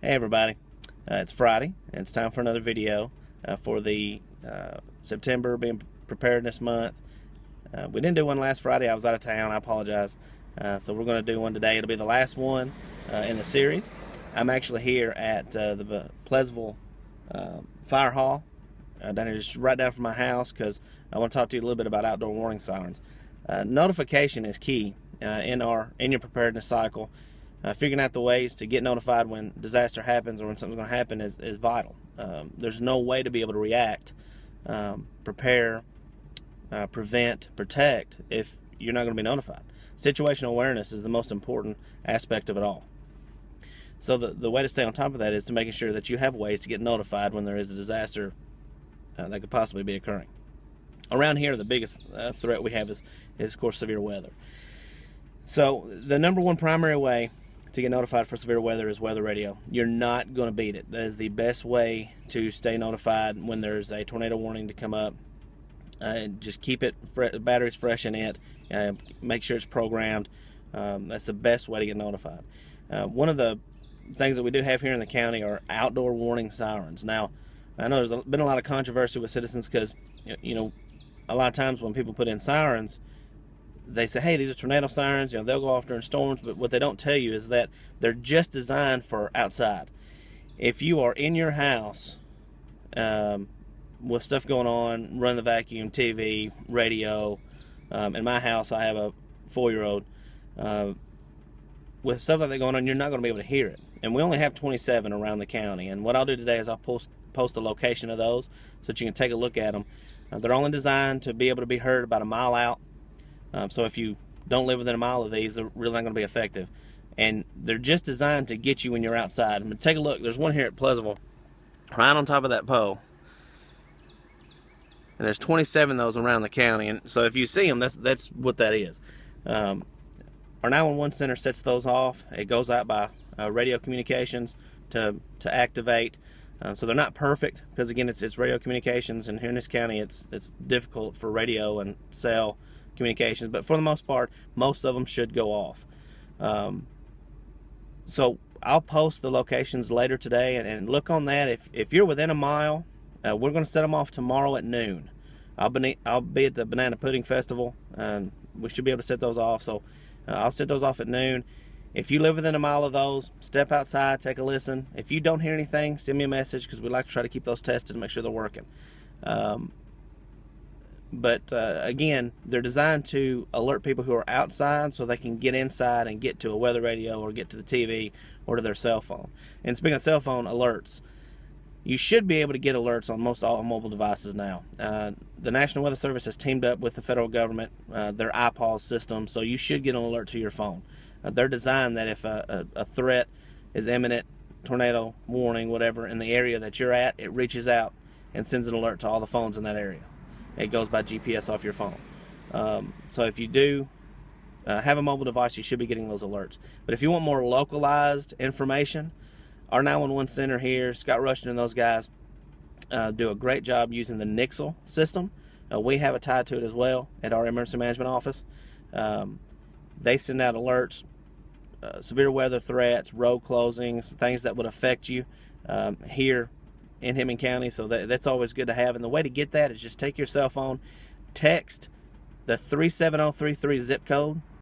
Hey everybody, it's Friday and it's time for another video for the September being preparedness month. We didn't do one last Friday. I was out of town. I apologize. So we're going to do one today. It'll be the last one in the series. I'm actually here at the Pleasantville Fire Hall down here, just right down from my house, because I want to talk to you a little bit about outdoor warning sirens. Notification is key in your preparedness cycle. Figuring out the ways to get notified when disaster happens or when something's going to happen is vital. There's no way to be able to react, prepare, prevent, protect if you're not going to be notified. Situational awareness is the most important aspect of it all. So the way to stay on top of that is to making sure that you have ways to get notified when there is a disaster that could possibly be occurring. Around here, the biggest threat we have is of course severe weather. So the number one primary way to get notified for severe weather is weather radio. You're not going to beat it. That is the best way to stay notified when there's a tornado warning to come up. Just keep it batteries fresh in it. Make sure it's programmed. That's the best way to get notified. One of the things that we do have here in the county are outdoor warning sirens. Now, I know there's been a lot of controversy with citizens because, you know, a lot of times when people put in sirens, they say, hey, these are tornado sirens, you know, they'll go off during storms, but what they don't tell you is that they're just designed for outside. If you are in your house with stuff going on, run the vacuum, TV, radio, in my house I have a 4-year-old, with stuff like that going on, you're not going to be able to hear it. And we only have 27 around the county, and what I'll do today is I'll post the location of those so that you can take a look at them. They're only designed to be able to be heard about a mile out. So if you don't live within a mile of these, they're really not going to be effective. And they're just designed to get you when you're outside. I'm going to take a look. There's one here at Pleasantville, right on top of that pole. And there's 27 of those around the county. And so if you see them, that's what that is. Our 911 center sets those off. It goes out by radio communications to activate. So they're not perfect because, again, it's radio communications, and here in this county it's difficult for radio and cell communications, but for the most part, most of them should go off. So I'll post the locations later today, and look on that. If you're within a mile, we're going to set them off tomorrow at noon. I'll be at the Banana Pudding Festival, and we should be able to set those off. So I'll set those off at noon. If you live within a mile of those, step outside, take a listen. If you don't hear anything, send me a message, because we like to try to keep those tested and make sure they're working. But again, they're designed to alert people who are outside so they can get inside and get to a weather radio or get to the TV or to their cell phone. And speaking of cell phone alerts, you should be able to get alerts on most all mobile devices now. The National Weather Service has teamed up with the federal government, their iPause system, so you should get an alert to your phone. They're designed that if a threat is imminent, tornado warning, whatever, in the area that you're at, it reaches out and sends an alert to all the phones in that area. It goes by GPS off your phone. So if you do have a mobile device, you should be getting those alerts. But if you want more localized information, our 911 center here, Scott Rushton and those guys do a great job using the Nixle system. We have it tied to it as well at our emergency management office. They send out alerts, severe weather threats, road closings, things that would affect you here in Hemming County, so that's always good to have. And the way to get that is just take your cell phone, text the 37033 zip code